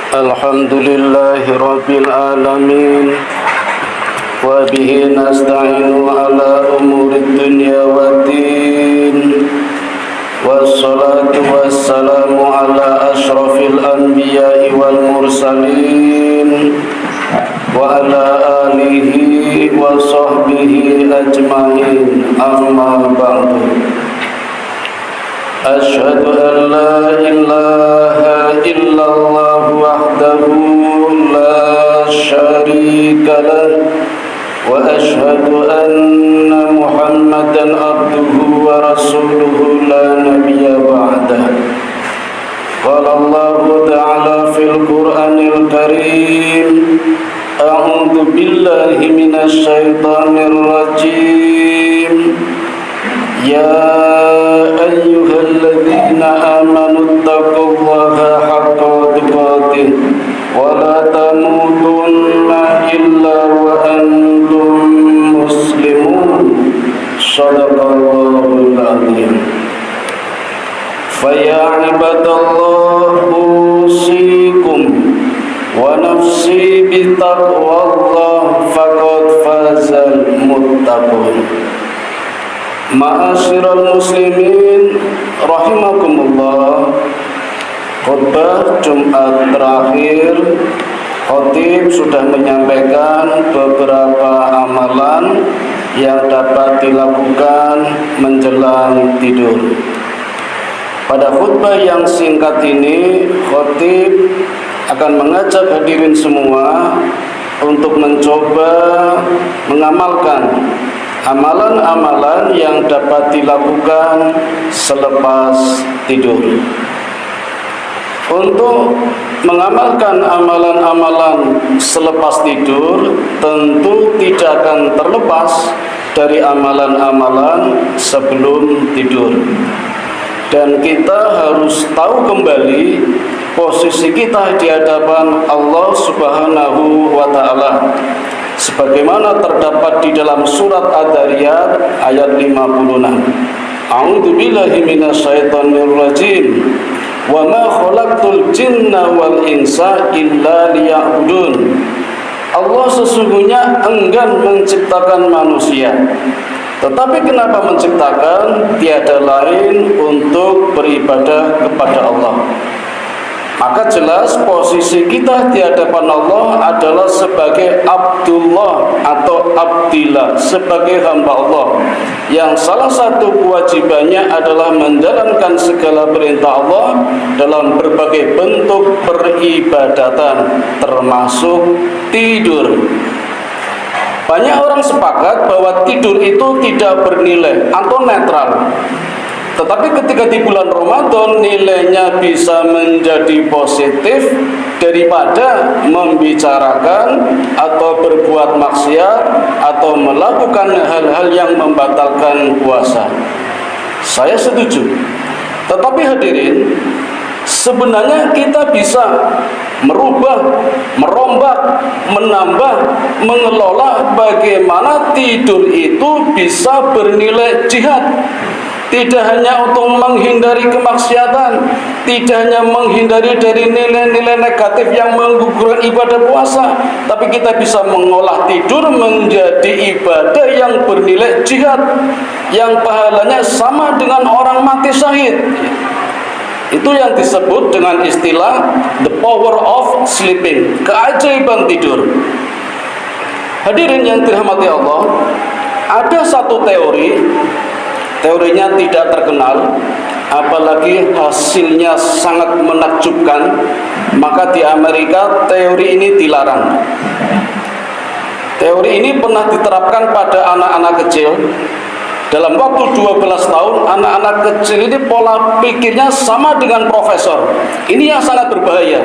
Alhamdulillahi Rabbil Alamin. Wa bihi nasta'inu ala umuri dunya wa din. Wassalatu wassalamu ala ashrafil anbiya'i wal mursalin. Wa ala alihi wa sahbihi ajma'in. Amma ba'du. Asyhadu an la ilaha illallah wahdahu la syarika lah wa asyhadu anna Muhammadan abduhu wa rasuluhu la nabiyya ba'dah. Qala Allah ta'ala fil Qur'anil Karim, a'udzu billahi minasy syaithanir rajim. Ya ayyuhalladzina amanu taqullaha haqqa tuqatih wa la tamutunna illa wa antum muslimun. Shadaqallahul adzim. Fa ya ibadallah usikum wa nafsi bi taqwallah faqad fazal muttaqun. Ma'asyiral muslimin rahimakumullah. Khutbah Jumat terakhir, khatib sudah menyampaikan beberapa amalan yang dapat dilakukan menjelang tidur. Pada khutbah yang singkat ini, khatib akan mengajak hadirin semua untuk mencoba mengamalkan amalan-amalan yang dapat dilakukan selepas tidur. Untuk mengamalkan amalan-amalan selepas tidur tentu tidak akan terlepas dari amalan-amalan sebelum tidur. Dan kita harus tahu kembali posisi kita di hadapan Allah Subhanahu wa ta'ala, sebagaimana terdapat di dalam surat Ad-Dariyat ayat 56. A'udzu billahi minasyaitonir rajim. Wa ma khalaqtul jinna wal insa illa liya'budun. Allah sesungguhnya enggan menciptakan manusia, tetapi kenapa menciptakan? Tiada lain untuk beribadah kepada Allah. Maka jelas posisi kita di hadapan Allah adalah sebagai Abdullah atau Abdillah, sebagai hamba Allah, yang salah satu kewajibannya adalah menjalankan segala perintah Allah dalam berbagai bentuk peribadatan, termasuk tidur. Banyak orang sepakat bahwa tidur itu tidak bernilai atau netral. Tetapi ketika di bulan Ramadan nilainya bisa menjadi positif daripada membicarakan atau berbuat maksiat atau melakukan hal-hal yang membatalkan puasa. Saya setuju. Tetapi hadirin, sebenarnya kita bisa merubah, merombak, menambah, mengelola bagaimana tidur itu bisa bernilai jihad. Tidak hanya untuk menghindari kemaksiatan, tidak hanya menghindari dari nilai-nilai negatif yang menggugurkan ibadah puasa, tapi kita bisa mengolah tidur menjadi ibadah yang bernilai jihad, yang pahalanya sama dengan orang mati syahid. Itu yang disebut dengan istilah the power of sleeping, keajaiban tidur. Hadirin yang dirahmati Allah, ada satu teorinya tidak terkenal, apalagi hasilnya sangat menakjubkan. Maka di Amerika teori ini dilarang. Teori ini pernah diterapkan pada anak-anak kecil. Dalam waktu 12 tahun, anak-anak kecil ini pola pikirnya sama dengan profesor. Ini yang sangat berbahaya.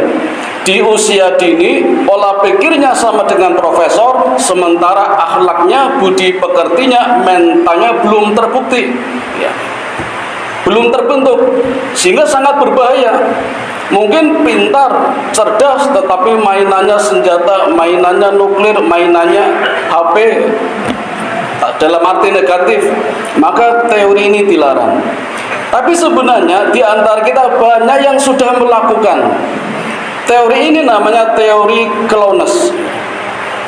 Di usia dini, pola pikirnya sama dengan profesor, sementara akhlaknya, budi pekertinya, mentalnya belum terbukti, ya, belum terbentuk, sehingga sangat berbahaya. Mungkin pintar, cerdas, tetapi mainannya senjata, mainannya nuklir, mainannya HP, dalam arti negatif, maka teori ini dilarang. Tapi sebenarnya di antara kita banyak yang sudah melakukan. Teori ini namanya teori Clones.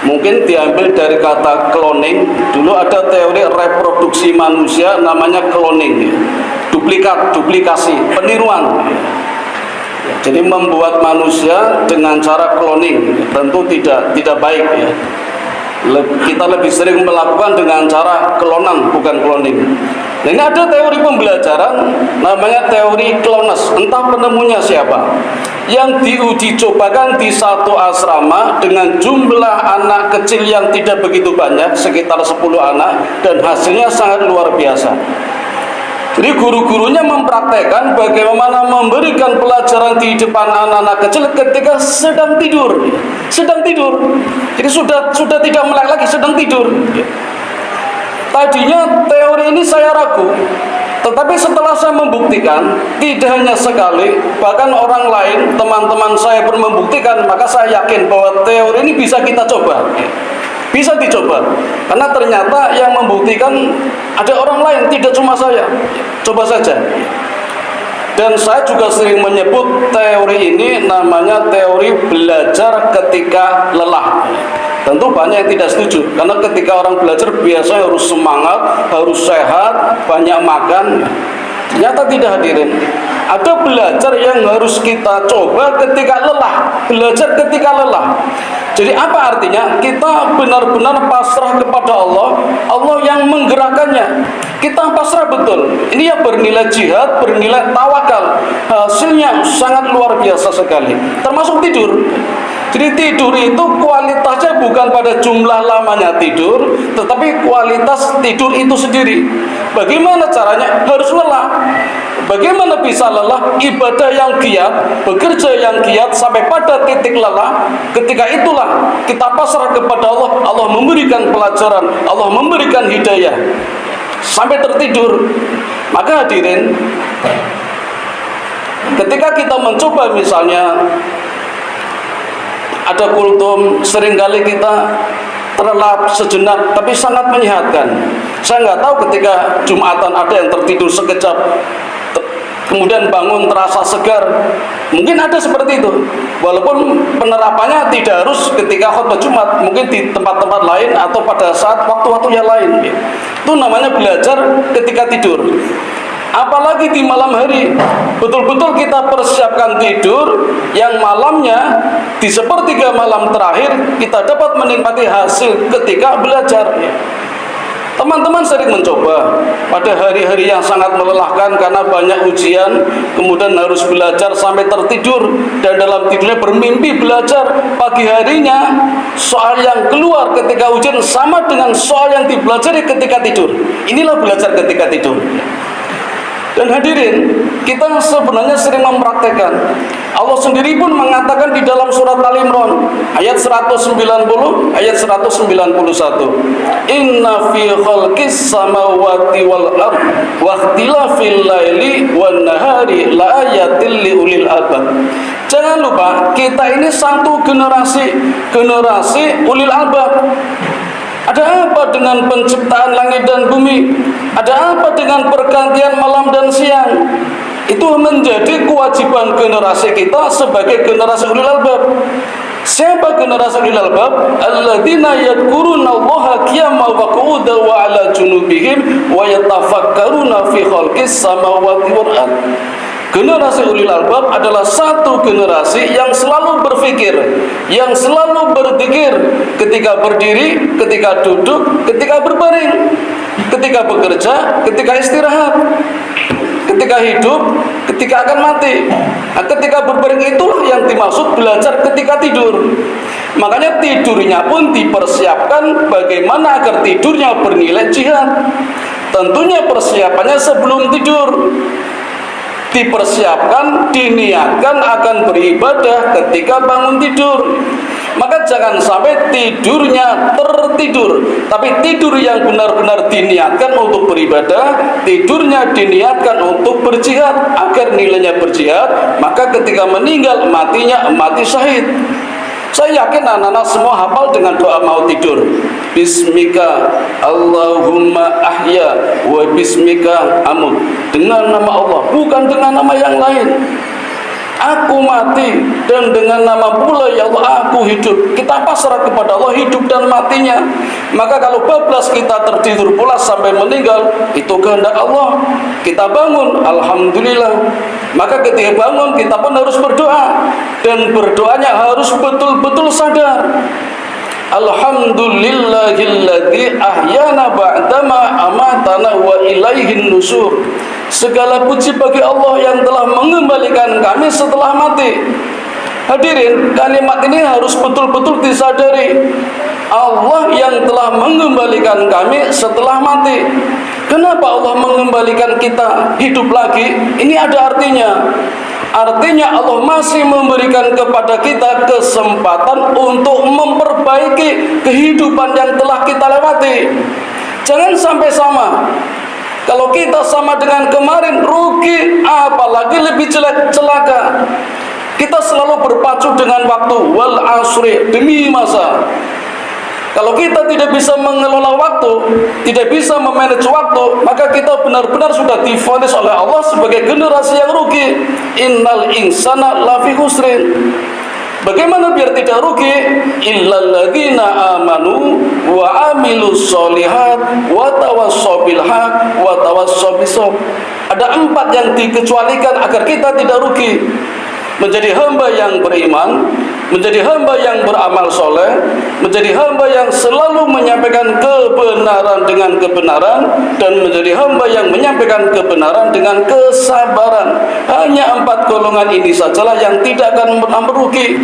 Mungkin diambil dari kata cloning. Dulu ada teori reproduksi manusia namanya cloning, duplikasi, peniruan. Jadi membuat manusia dengan cara cloning tentu tidak baik ya. Kita lebih sering melakukan dengan cara klonan, bukan cloning. Nah, ini ada teori pembelajaran namanya teori Clones. Entah penemunya siapa. Yang diuji cobakan di satu asrama dengan jumlah anak kecil yang tidak begitu banyak, sekitar 10 anak, dan hasilnya sangat luar biasa. Jadi guru-gurunya mempraktekkan bagaimana memberikan pelajaran di depan anak-anak kecil ketika sedang tidur. Jadi sudah tidak melek lagi, sedang tidur. Tadinya teori ini saya ragu, tetapi setelah saya membuktikan, tidak hanya sekali, bahkan orang lain, teman-teman saya pun membuktikan, maka saya yakin bahwa teori ini bisa kita coba. Bisa dicoba, karena ternyata yang membuktikan ada orang lain, tidak cuma saya. Coba saja. Dan saya juga sering menyebut teori ini namanya teori belajar ketika lelah. Tentu banyak yang tidak setuju, karena ketika orang belajar biasanya harus semangat, harus sehat, banyak makan. Ternyata tidak, hadirin. Ada belajar yang harus kita coba ketika lelah. Belajar ketika lelah. Jadi apa artinya? Kita benar-benar pasrah kepada Allah, Allah yang menggerakkannya. Kita pasrah betul. Ini ya bernilai jihad, bernilai tawakal. Hasilnya sangat luar biasa sekali. Termasuk tidur. Jadi tidur itu kualitasnya bukan pada jumlah lamanya tidur, tetapi kualitas tidur itu sendiri. Bagaimana caranya? Harus lelah. Bagaimana bisa lelah? Ibadah yang giat, bekerja yang giat sampai pada titik lelah. Ketika itulah kita pasrah kepada Allah. Allah memberikan pelajaran, Allah memberikan hidayah sampai tertidur. Maka hadirin, ketika kita mencoba misalnya ada kultum, seringkali kita terlelap sejenak, tapi sangat menyehatkan. Saya nggak tahu ketika Jumatan ada yang tertidur sekejap, kemudian bangun terasa segar. Mungkin ada seperti itu. Walaupun penerapannya tidak harus ketika khutbah Jumat, mungkin di tempat-tempat lain atau pada saat waktu-waktu yang lain. Itu namanya belajar ketika tidur. Apalagi di malam hari, betul-betul kita persiapkan tidur yang malamnya di sepertiga malam terakhir kita dapat menikmati hasil ketika belajar. Teman-teman sering mencoba pada hari-hari yang sangat melelahkan karena banyak ujian, kemudian harus belajar sampai tertidur, dan dalam tidurnya bermimpi belajar. Pagi harinya soal yang keluar ketika ujian sama dengan soal yang dipelajari ketika tidur. Inilah belajar ketika tidur. Dan hadirin, kita sebenarnya sering mempraktekkan. Allah sendiri pun mengatakan di dalam surat Al-Imran ayat 190, ayat 191, Inna fi khalqis samawati wal ard wa ikhtilafil laili wan nahari la ayatil liulil albab. Jangan lupa, kita ini satu generasi ulil albab. Ada apa dengan penciptaan langit dan bumi? Ada apa dengan pergantian malam dan siang? Itu menjadi kewajiban generasi kita sebagai generasi ulil albab. Siapa generasi ulil albab? Alladzina yadhkurunallaha qiyaman wa qu'udan wa 'ala junubihim wa yatafakkaruna fi khalqis samawati wal ardh. Generasi ulil albab adalah satu generasi yang selalu berpikir, yang selalu berzikir ketika berdiri, ketika duduk, ketika berbaring, ketika bekerja, ketika istirahat, ketika hidup, ketika akan mati. Nah, ketika berbaring itulah yang dimaksud belajar ketika tidur. Makanya tidurnya pun dipersiapkan bagaimana agar tidurnya bernilai jihad. Tentunya persiapannya sebelum tidur. Dipersiapkan, diniatkan akan beribadah ketika bangun tidur. Maka jangan sampai tidurnya tertidur, tapi tidur yang benar-benar diniatkan untuk beribadah, tidurnya diniatkan untuk berjihad, agar nilainya berjihad, maka ketika meninggal matinya mati syahid. Saya yakin anak-anak semua hafal dengan doa mau tidur. Bismika Allahumma ahya wa bismika amut. Dengan nama Allah, bukan dengan nama yang lain. aku mati, dan dengan nama pula ya Allah aku hidup. Kita pasrah kepada Allah hidup dan matinya. Maka kalau bablas kita tertidur pulas sampai meninggal, itu kehendak Allah. Kita bangun, alhamdulillah. Maka ketika bangun kita pun harus berdoa, dan berdoanya harus betul-betul sadar. Alhamdulillahilladzi ahyana ba'dama amatana wa ilaihin nusur. Segala puji bagi Allah yang telah mengembalikan kami setelah mati. Hadirin, kalimat ini harus betul-betul disadari. Allah yang telah mengembalikan kami setelah mati. Kenapa Allah mengembalikan kita hidup lagi? Ini ada artinya. Artinya Allah masih memberikan kepada kita kesempatan untuk memperbaiki kehidupan yang telah kita lewati. Jangan sampai sama. Kalau kita sama dengan kemarin, rugi, apalagi lebih jelek, celaka. Kita selalu berpacu dengan waktu, wal asri, demi masa. Kalau kita tidak bisa mengelola waktu, tidak bisa memanage waktu, maka kita benar-benar sudah divonis oleh Allah sebagai generasi yang rugi. Innal insana lafi khusrin. Bagaimana biar tidak rugi? Illal ladzina amanu wa amilus solihat wa tawassaw bil haq wa tawassaw bis sabr. Ada 4 yang dikecualikan agar kita tidak rugi. Menjadi hamba yang beriman, menjadi hamba yang beramal soleh, menjadi hamba yang selalu menyampaikan kebenaran dengan kebenaran, dan menjadi hamba yang menyampaikan kebenaran dengan kesabaran. Hanya 4 golongan ini sajalah yang tidak akan pernah merugi,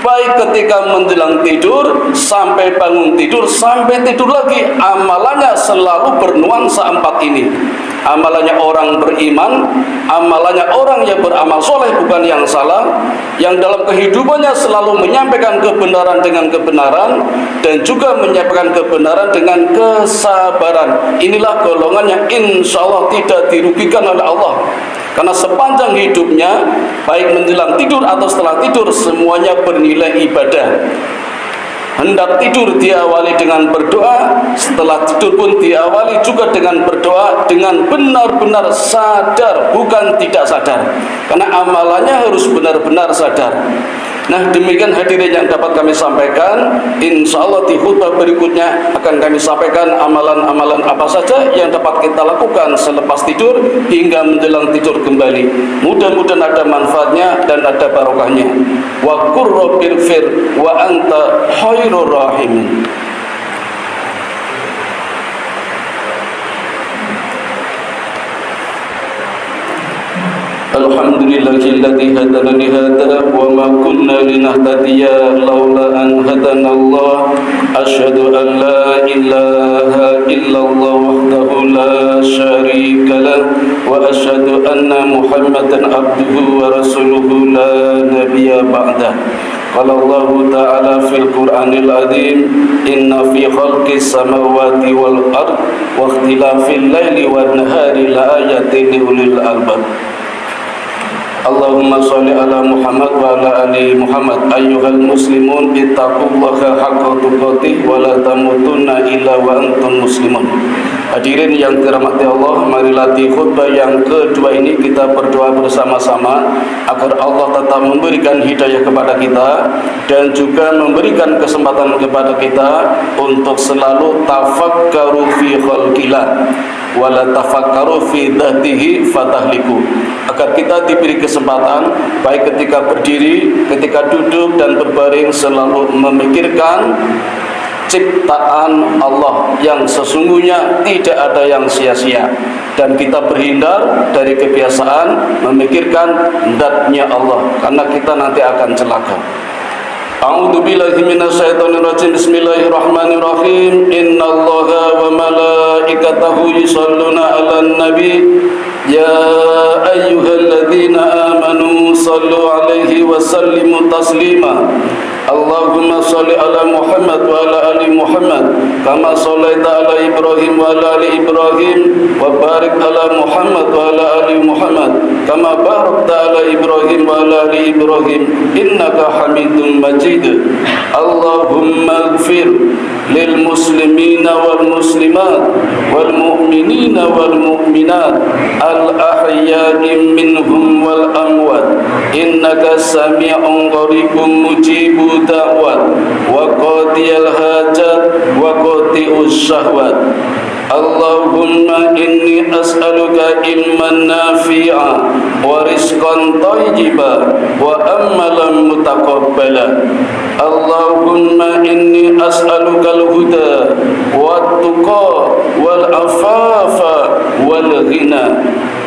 baik ketika menjelang tidur, sampai bangun tidur, sampai tidur lagi. Amalannya selalu bernuansa 4 ini. Amalannya orang beriman, amalannya orang yang beramal soleh, bukan yang salah, yang dalam kehidupannya selalu menyampaikan kebenaran dengan kebenaran, dan juga menyampaikan kebenaran dengan kesabaran. Inilah golongan yang insya Allah tidak dirugikan oleh Allah. Karena sepanjang hidupnya, baik menjelang tidur atau setelah tidur, semuanya bernilai ibadah. Hendak tidur diawali dengan berdoa, setelah tidur pun diawali juga dengan berdoa, dengan benar-benar sadar, bukan tidak sadar. Karena amalannya harus benar-benar sadar. Nah, demikian hadirin yang dapat kami sampaikan. Insya Allah di khutbah berikutnya akan kami sampaikan amalan-amalan apa saja yang dapat kita lakukan selepas tidur hingga menjelang tidur kembali. Mudah-mudahan ada manfaatnya dan ada barokahnya. Wa qur rabbirfir wa anta khairur rahimin. Alhamdulillahilladzi hadana li hadza wa ma kunna linahtadiya laula an hadana Allah. Asyhadu an la ilaha illallah wahdahu la syarika lah wa asyhadu anna Muhammadan abduhu wa rasuluhu la nabiyya ba'dah. Qala Allah Ta'ala fil Qur'anil Azim, inna fi khalqis samawati wal ard wa ikhtilafil laili wan nahari la ayatin li ulil albab. Allahumma sholli ala Muhammad wa ala ali Muhammad. Ayyuhal muslimun ittaqullaha haqqa tuqatih wa la tamutunna illa wa antum muslimun. Hadirin yang dirahmati Allah, marilah di khutbah yang kedua ini kita berdoa bersama-sama agar Allah tetap memberikan hidayah kepada kita dan juga memberikan kesempatan kepada kita untuk selalu tafakkaru fi khalqillah wa la tafakkaru fi dzatihi fatahliku. Agar kita diberi kesempatan baik ketika berdiri, ketika duduk dan berbaring selalu memikirkan ciptaan Allah yang sesungguhnya tidak ada yang sia-sia, dan kita berhindar dari kebiasaan memikirkan zat-Nya Allah karena kita nanti akan celaka. A'udzu billahi minasyaitonir rajim. Bismillahirrahmanirrahim. Innallaha wa malaikatahu yusholluna 'alan nabi. Ya ayyuhalladzina amanu shallu 'alaihi wa sallimu taslima. Allahumma sholli ala Muhammad wa ala ali Muhammad kama shallaita ala Ibrahim wa ala ali Ibrahim wa barik ala Muhammad wa ala ali Muhammad kama barakta ala Ibrahim wa ala ali Ibrahim innaka Hamidum Majid. Allahumma ighfir lil muslimina wal muslimat wal mu'minina wal mu'minat al ahya'i minhum wal amwat innaka sami'un qaribun mujibud da'wat wa qadiyal hajat wa qati'us syahwat. Allahumma inni as'aluka ilman nafi'a wa rizqan thayyiba wa amalan mutaqabbala. Allahumma inni as'aluka al-huda wa tuqa wal afafa wal ghina.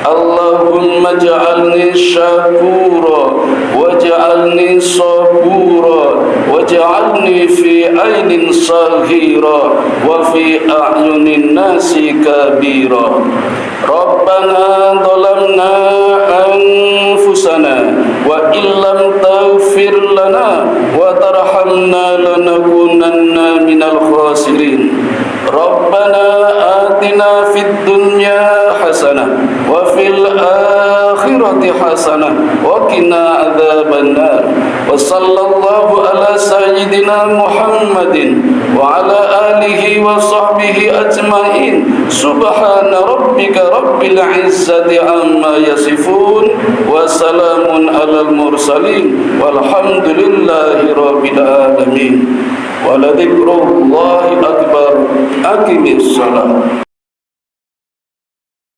Allahumma ja'alni syakura waj'alni sabura waj'alni fi ainin saghira wa fi a'yunin nasi kabira. Rabbana dhalamna anfusana wa illam taghfir lana wa tarhamna lanakunanna minal khasirin. Rabbana atina fid dunya hasanah wa fil akhirati hasanah wa qina adzabannar. Wa sallallahu ala sayyidina Muhammadin wa ala alihi wa sahbihi ajmain. Subhana rabbika rabbil izzati amma yasifun wa salamun alal mursalin walhamdulillahi rabbil alamin. Wa la dzikrullahi akbar. Aqimis salat.